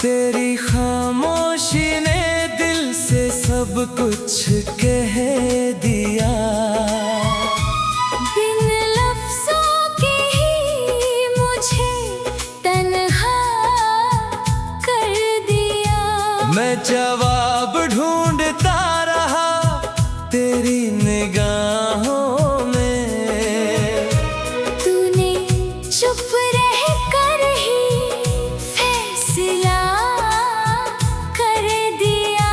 तेरी खामोशी ने दिल से सब कुछ कह दिया। बिन लफ्ज़ों के ही मुझे तन्हा कर दिया। मैं जवाब ढूंढता रहा तेरी निगाहों में। तूने चुप रह कर ही फैसला कर दिया।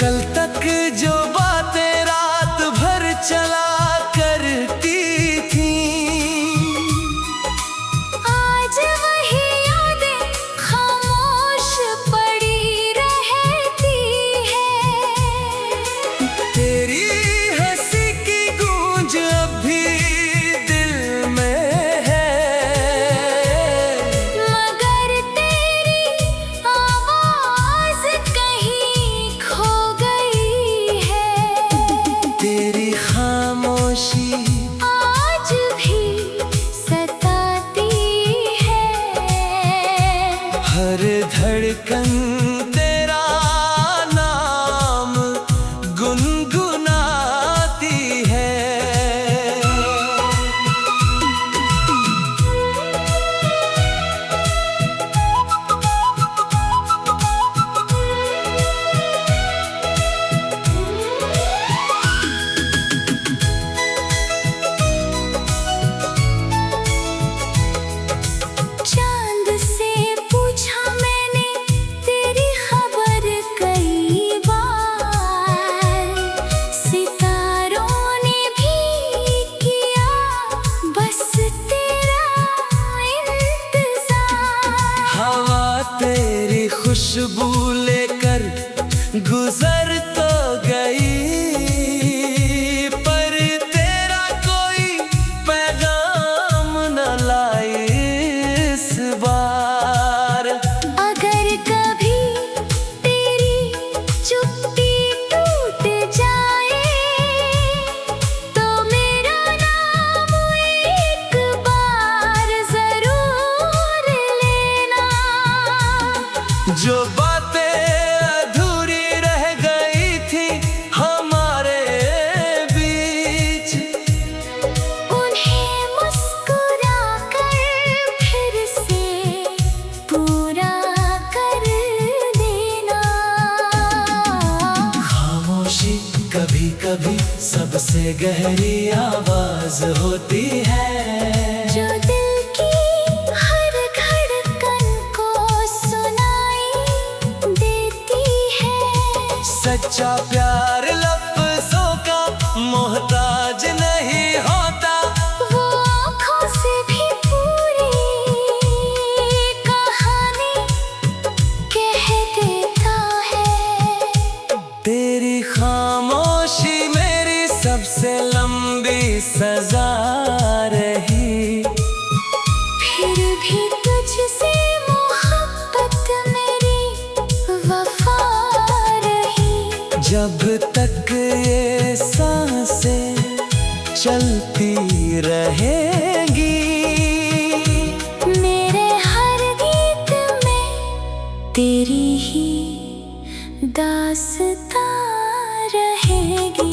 कल तक जो बातें रात भर चला करती थी, आज वही यादें खामोश पड़ी रहती है। तेरी हंसी की गूंज अभी दिल में है, मगर तेरी आवाज़ कहीं खो गई है। तेरी खामोशी आज भी सताती है। हर धड़कन तेरा नाम गुनगुनाती है। चांद से पूछा मैंने तेरी खबर कई बार। सितारों ने भी किया बस तेरा इंतजार। हवा तेरी खुशबू लेकर गुजर तो गई, पर तेरा कोई पैगाम न लाई इस बार। अगर कभी तेरी चुप्पी टूट जाए तो मेरा नाम एक बार जरूर लेना। जो बातें अधूरी रह गई थी हमारे बीच, उन्हें मुस्कुरा कर फिर से पूरा कर देना। खामोशी कभी कभी सबसे गहरी आवाज होती है, जो दिल की हर धड़कन को सुनाई देती है। सच्चा प्यार लफ्ज़ों का मोहताज नहीं होता। वो आँखों से भी पूरी कहानी कह देता है। तेरी खामोशी मेरी सबसे लंबी सजा रही, फिर भी तुझसे मोहब्बत मेरी वफा रही। जब तक ये सांसें चलती रहेंगी। मेरे हर गीत में तेरी ही दास्तां रहेगी।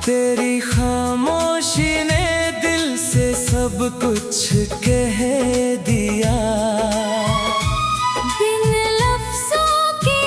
तेरी खामोशी ने दिल से सब कुछ कह दिया। बिन लफ्ज़ों के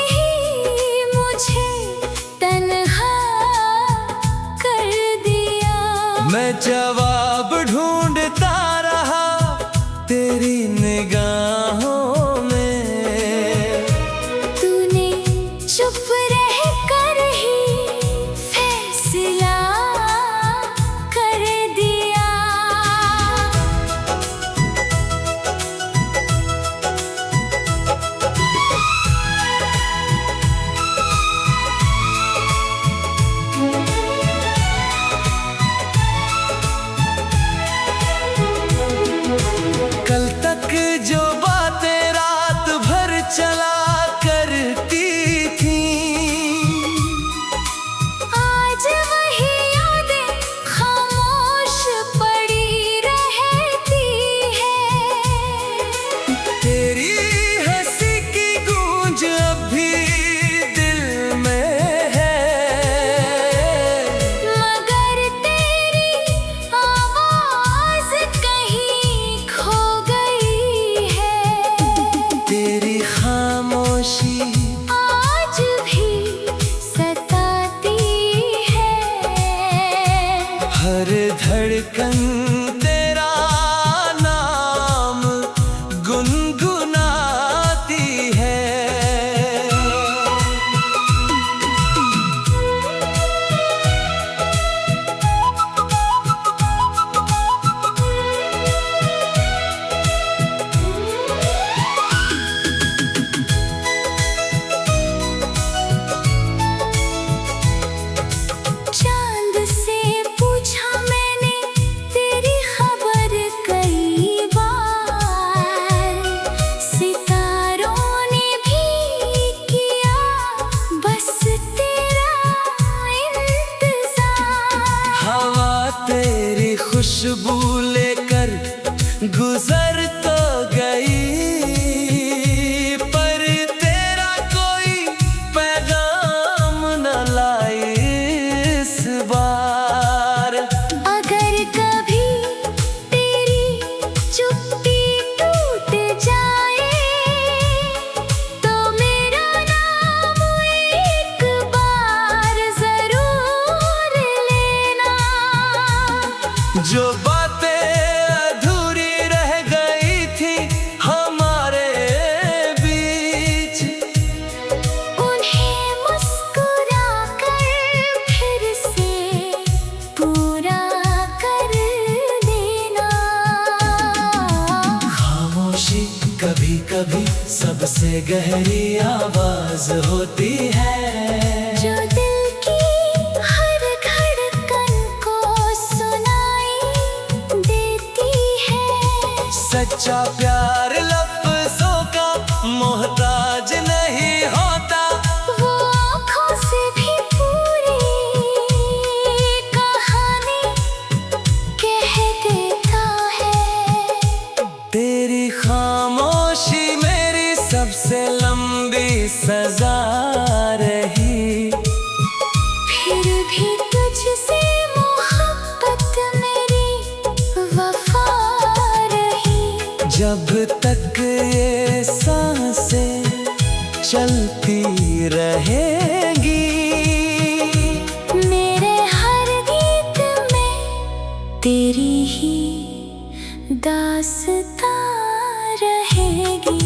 कभी सबसे गहरी आवाज होती है, जो दिल की हर धड़कन को सुनाई देती है। सच्चा प्यार लफ्जों का मोहताज नहीं होता, वो आँखों से भी पूरी कहानी कह देता है। तेरी खामोशी मेरी सबसे लंबी सजा रही, फिर भी तुझसे मोहब्बत मेरी वफा रही। जब तक ये सांसें चलती रहेंगी, मेरे हर गीत में तेरी ही दास्तां रहेगी।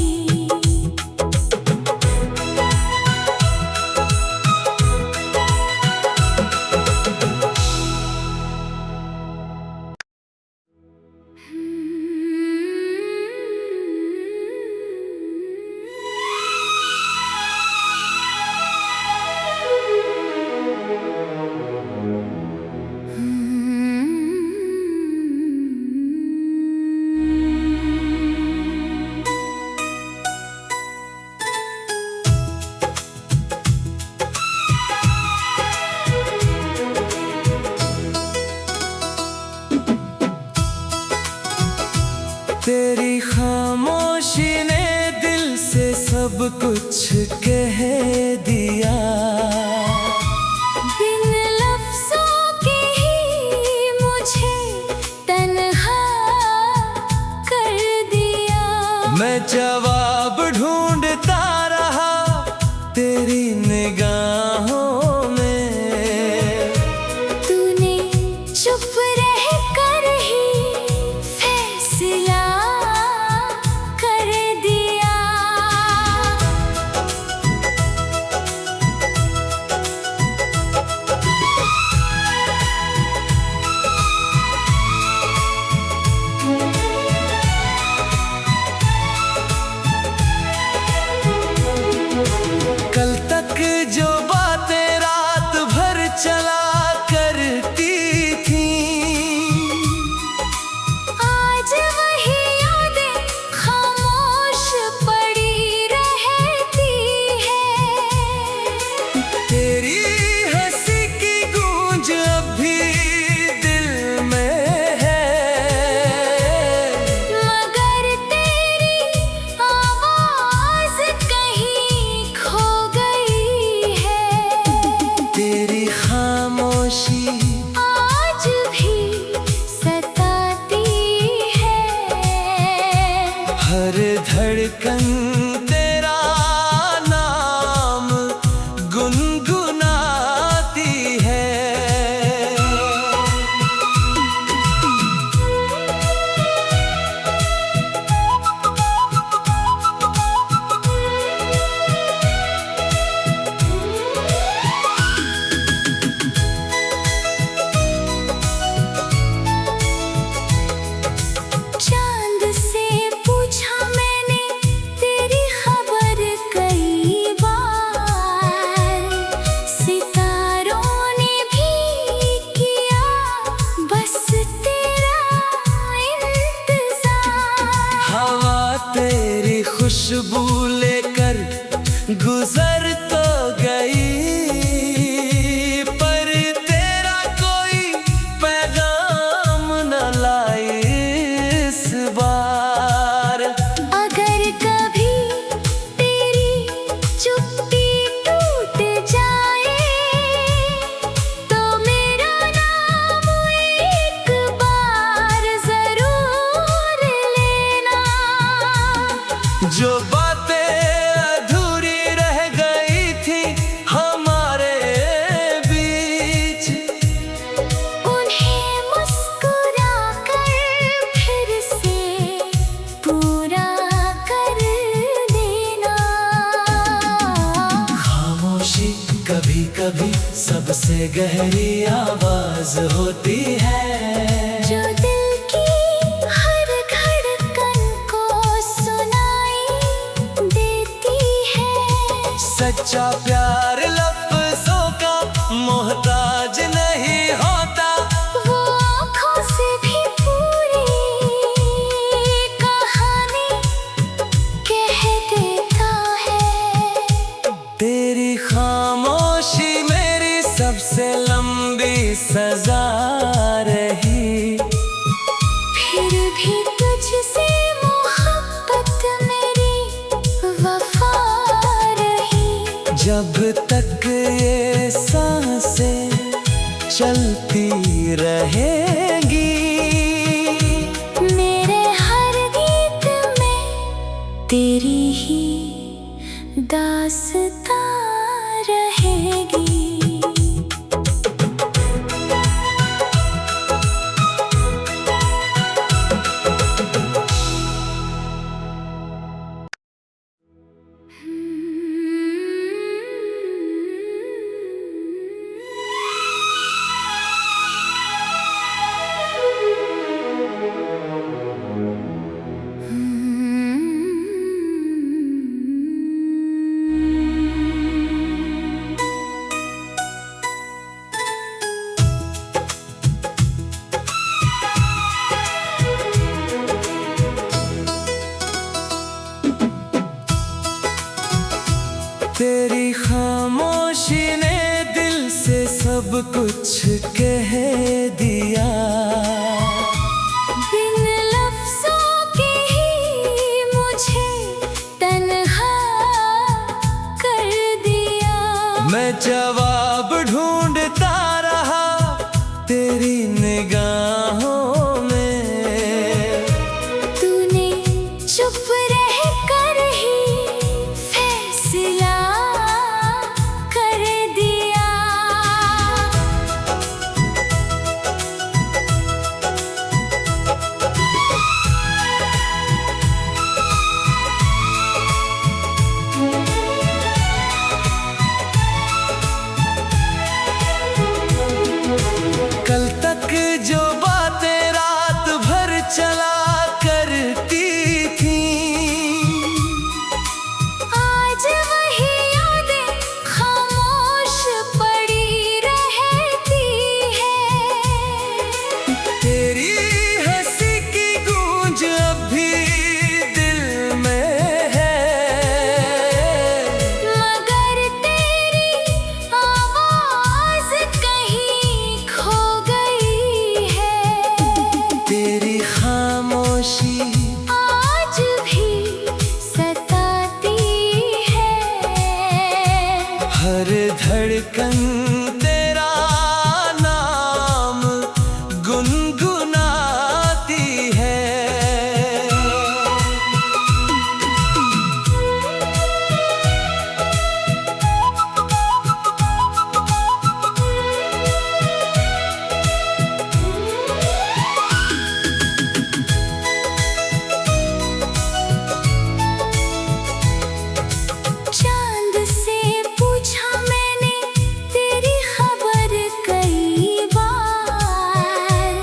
तेरी खामोशी ने दिल से सब कुछ कह दिया, बिन लफ्ज़ों के ही मुझे तन्हा कर दिया। मैं जवाब ढूंढता रहा तेरी निगाहों में, तूने चुप रह कर ही फैसला कर दिया। कल तक जो बातें रात भर चला करती थी, आज वही यादें खामोश पड़ी रहती है। तेरी हंसी की गूंज अब भी दिल में है, मगर तेरी आवाज कहीं खो गई है। तेरी खामोशी आज भी सताती है। हर धड़कन तेरा नाम गुनगुनाती है। चांद से पूछा मैंने तेरी खबर कई बार, सितारों ने भी किया बस तेरा इंतजार। हवा तेरी खुशबू लेकर गुजर तो गई, पर तेरा कोई पैगाम न लाई इस बार। अगर कभी तेरी चुप्पी टूट जाए, तो मेरा नाम एक बार जरूर लेना। जो बातें अधूरी रह गई थी हमारे बीच, उन्हें मुस्कुरा कर फिर से पूरा कर देना। खामोशी कभी कभी सबसे गहरी आवाज होती है, जो दिल की हर धड़कन को सुनाई सच्चा प्यार लफ्जों का मोहताज नहीं होता। वो आँखों से भी पूरी कहानी कह देता है। तेरी खामोशी मेरी सबसे लंबी सजा रही। फिर भी तुझसे मोहब्बत मेरी वफा रही। जब तक ये सांसें चलती रहेंगी, मेरे हर गीत में तेरी ही दास्तां रहेगी। तेरी खामोशी ने दिल से सब कुछ कह दिया। बिन लफ्ज़ों के ही मुझे तन्हा कर दिया। मैं जवाब ढूंढता रहा तेरी निगाहों में। तूने चुप रह कर ही फैसला कर दिया। कल तक जो बातें रात भर चला करती थी, आज वही यादें खामोश पड़ी रहती है। तेरी हंसी की गूंज अब भी दिल में है। मगर तेरी आवाज़ कहीं खो गई है। तेरी खामोशी आज भी सताती है। हर धड़कन तेरा नाम गुनगुनाती है। चांद से पूछा मैंने तेरी खबर कई बार।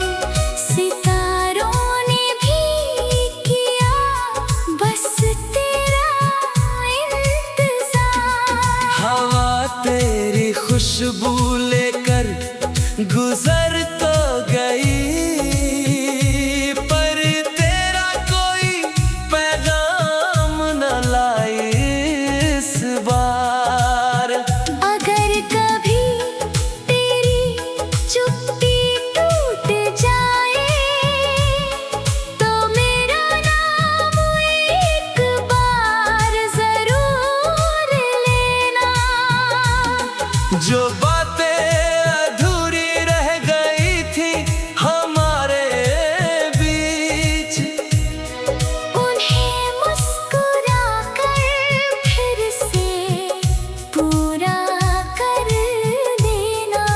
सितारों ने भी किया बस तेरा इंतजार। हवा तेरी खुशबू लेकर गुजर तो गई, पर तेरा कोई पैगाम न लाई इस बार। अगर कभी तेरी चुप्पी टूट जाए तो मेरा नाम एक बार जरूर लेना। जो बातें अधूरी रह गई थी हमारे बीच, उन्हें मुस्कुरा कर फिर से पूरा कर देना।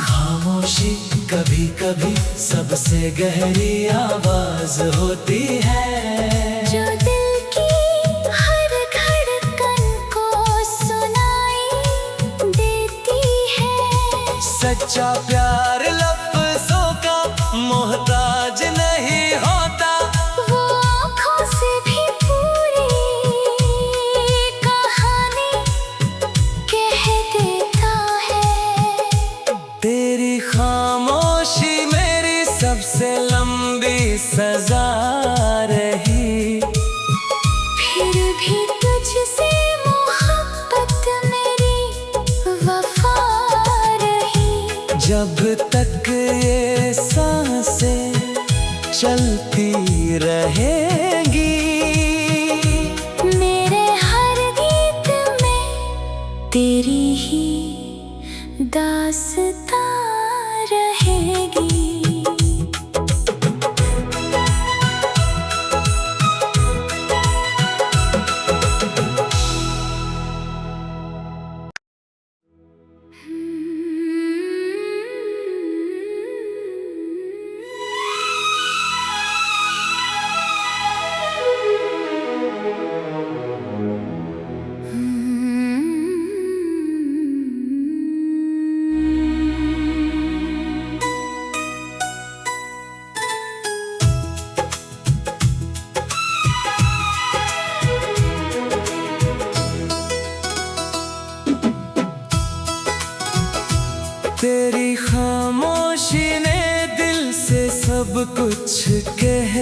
खामोशी कभी कभी सबसे गहरी आवाज होती है। जो दिल की हर धड़कन को सुनाई देती है। सच्चा प्यार लफ्जों का मोहताज नहीं होता। वो आँखों से भी पूरी भी तुझसे मोहब्बत मेरी वफा रही। जब तक ये सांसें चलती रहेंगी, मेरे हर गीत में तेरी ही दास्तां रहेगी। तेरी खामोशी ने दिल से सब कुछ कह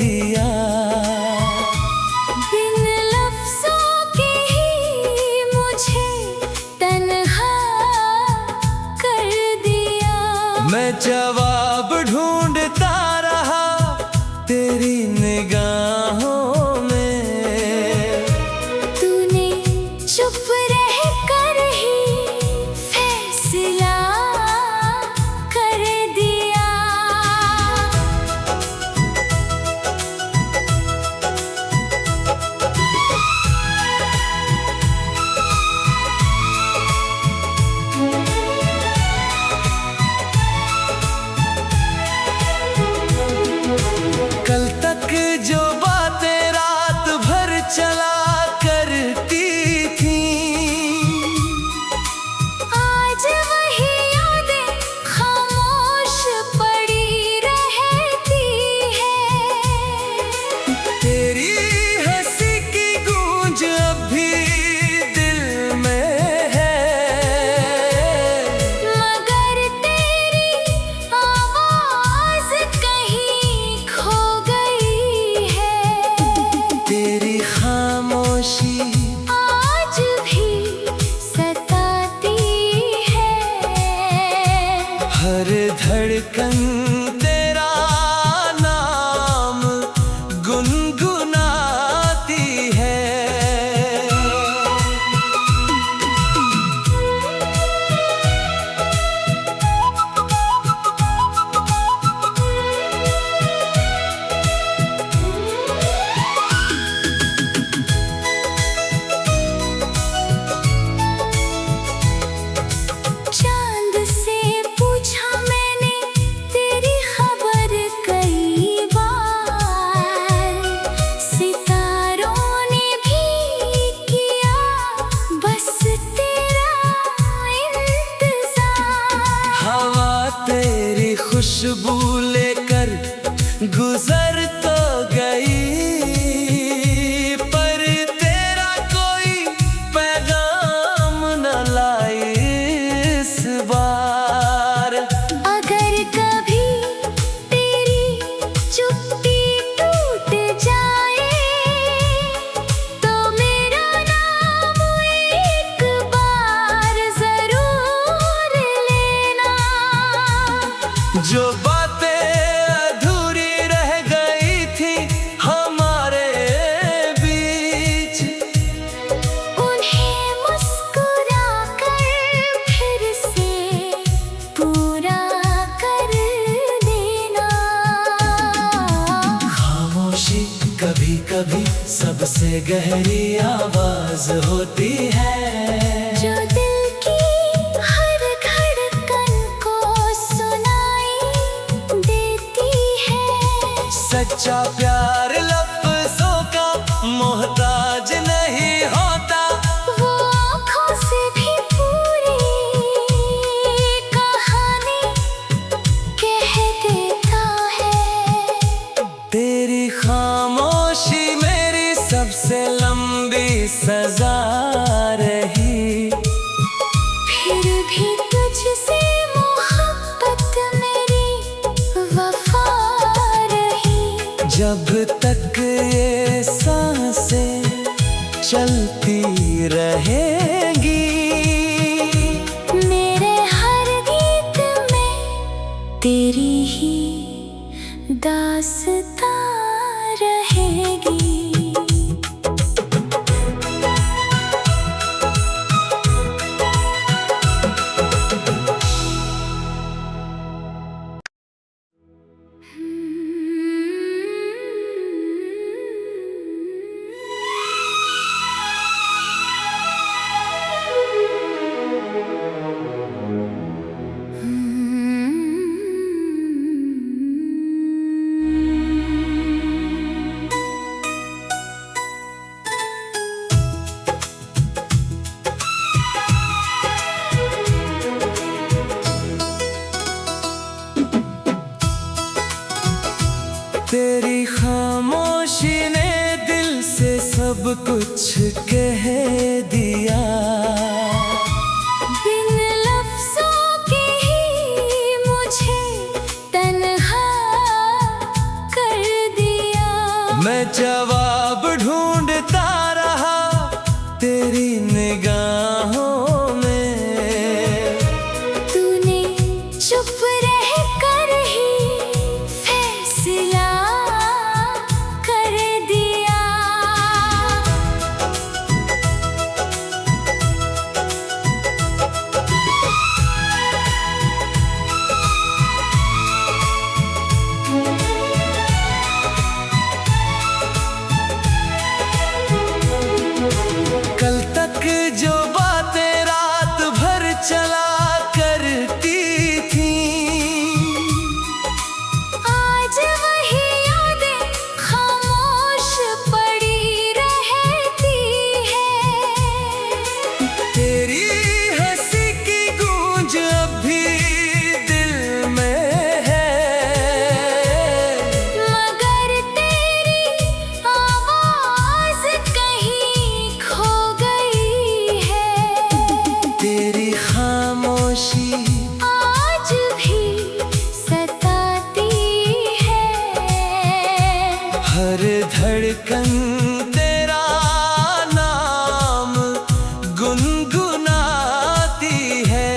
दिया। बिन लफ्ज़ों के ही मुझे तन्हा कर दिया। मैं जवाब ढूंढता रहा तेरी निगाहों में, तूने चुप रह कर ही फैसला कर दिया। कल तक जो बातें रात भर चला करती थी, आज वही यादें खामोश पड़ी रहती है। तेरी हंसी की गूंज अब भी दिल में है, मगर तेरी आवाज़ कहीं खो गई है। तेरी खामोशी आज भी सताती है। हर धड़कन तेरा नाम गुनगुनाती है। चांद से पूछा मैंने तेरी खबर कई बार, सितारों ने भी किया बस तेरा इंतजार। हवा तेरी खुशबू लेकर गुजर तो गई, पर तेरा कोई पैगाम न लाई इस बार। अगर कभी तेरी चुप्पी टूट जाए तो मेरा नाम एक बार जरूर लेना। जो बातें अधूरी रह गई थी हमारे बीच, उन्हें मुस्कुरा कर फिर से पूरा कर देना। खामोशी कभी कभी सबसे गहरी आवाज होती है, जो दिल की हर धड़कन को सुनाई देती है। सच्चा प्यार लफ्जों का मोहताज नहीं होता, वो आँखों से भी पूरी कहानी कह देता है। तेरी खामोशी मेरी सबसे लंबी सजा रही। फिर भी तुझसे मोहब्बत मेरी वफा रही। जब तक ये सांसें रहेंगी। मेरे हर गीत में तेरी ही दास्तां रहेगी। तेरी खामोशी ने दिल से सब कुछ कह दिया। बिन लफ्ज़ों के ही मुझे तन्हा कर दिया। मैं जवाब ढूंढता रहा तेरी निगाहों में। तूने चुप रह कर ही फैसला कर दिया। कल तक जो बातें रात भर चला करती थी, आज वही यादें खामोश पड़ी रहती है। तेरी हंसी की गूंज अब भी दिल में है, मगर तेरी आवाज़ कहीं खो गई है। तेरी खामोशी आज भी सताती है। हर धड़कन तेरा नाम गुनगुनाती है।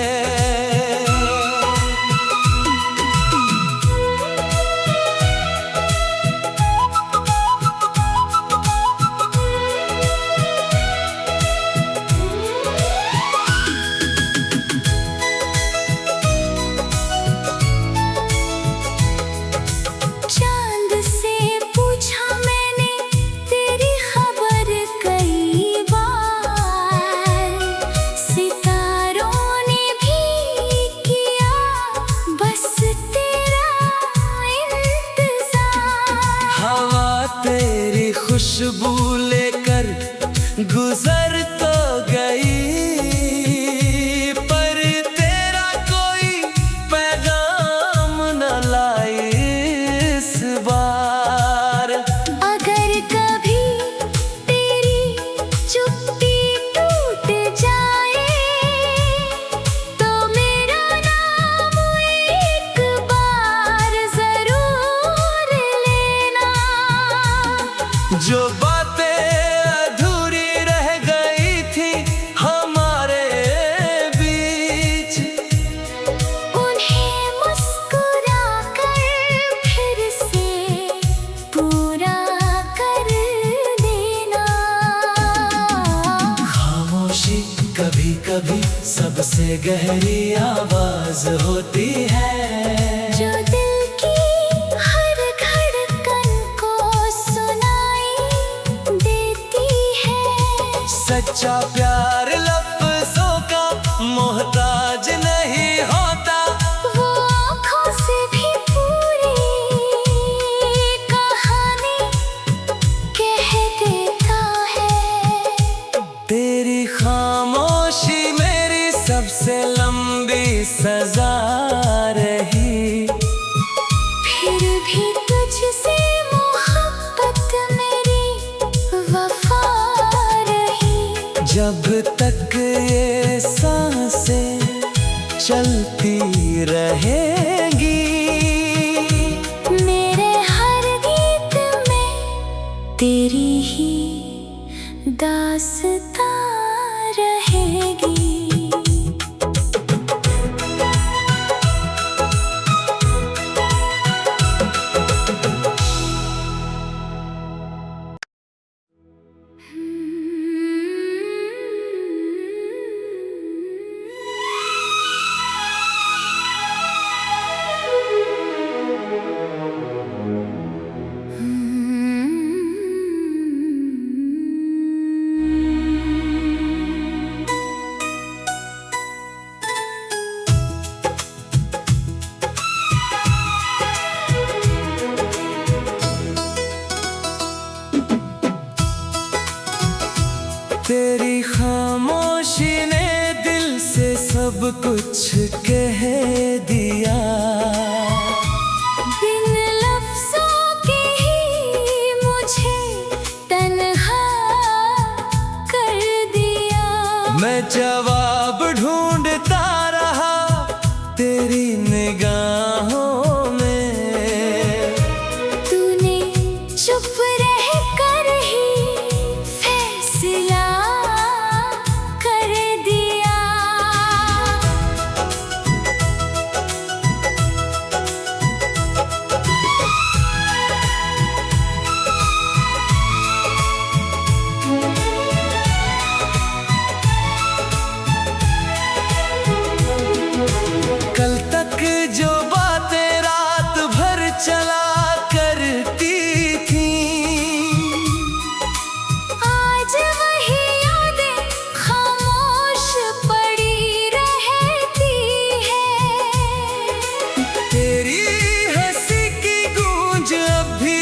चांद से पूछा मैंने तेरी खबर कई बार। सितारों ने भी किया बस तेरा इंतजार। हवा तेरी खुशबू लेकर गुजर तो गई, पर तेरा कोई पैगाम न लाई इस बार। अगर कभी तेरी चुप्पी टूट जाए तो मेरा नाम एक बार जरूर लेना। जो बातें अधूरी रह गई थी हमारे बीच, उन्हें मुस्कुरा कर फिर से पूरा कर देना। खामोशी कभी कभी सबसे गहरी आवाज होती है। जो दिल की हर धड़कन को सुनाई देती है। सच्चा प्यार लफ्जों का मोहताज नहीं होता, वो आँखों से भी पूरी कहानी कह देता है। तेरी खामोशी मेरी सबसे लंबी सजा रही। फिर भी तुझसे मोहब्बत मेरी वफा रही। जब तक ये सांसें चलती रहेंगी, मेरे हर गीत में तेरी ही दास्तां तेरी खामोशी ने दिल से सब कुछ कह दिया। बिन लफ्ज़ों के ही मुझे तन्हा कर दिया। मैं जवाब ढूंढता रहा तेरी निगाहों में। तूने चुप रह कर ही फैसला कर दिया। कल तक जो बातें रात भर चला करती थी, आज वही यादें खामोश पड़ी रहती है। तेरी हंसी की गूंज अब भी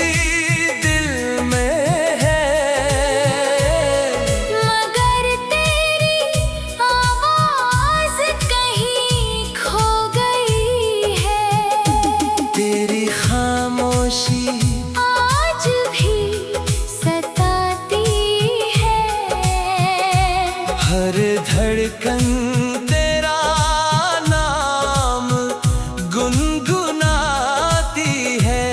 दिल में है, मगर तेरी आवाज कहीं खो गई है। तेरी खामोशी आज भी सताती है। हर धड़कन तेरा नाम गुनगुनाती है।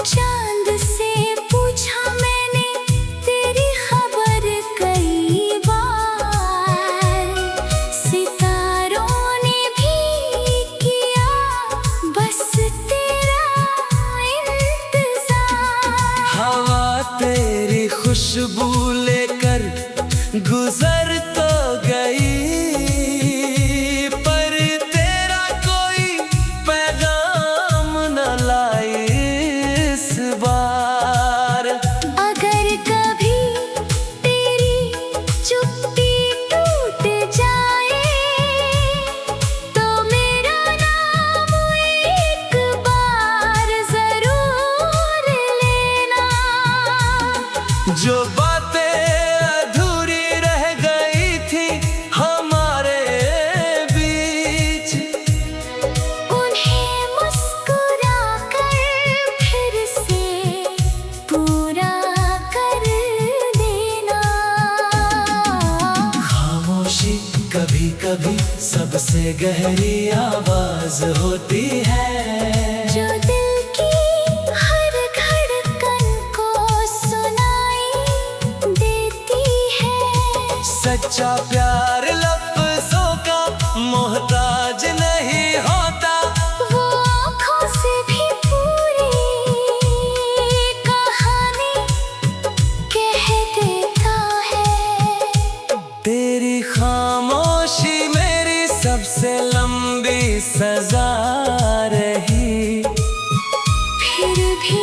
चांद से पूछा मैंने तेरी खबर कई बार। सितारों ने भी किया बस तेरा इंतजार। हवा तेरी खुशबू लेकर गुजर तो गई, पर तेरा कोई पैगाम न लाई इस बार। अगर कभी तेरी चुप्पी टूट जाए तो मेरा नाम एक बार जरूर लेना। जो बातें अधूरी रह गई थी हमारे बीच, उन्हें मुस्कुरा कर फिर से पूरा कर देना। खामोशी कभी कभी सबसे गहरी आवाज होती है, जो दिल की हर धड़कन को सुनाई देती है। सच्चा प्यार लफ्जों का मोहताज नहीं होता। वो आँखों से भी पूरी कहानी कह देता है। तेरी खामोशी मेरी सबसे लंबी सजा रही। फिर भी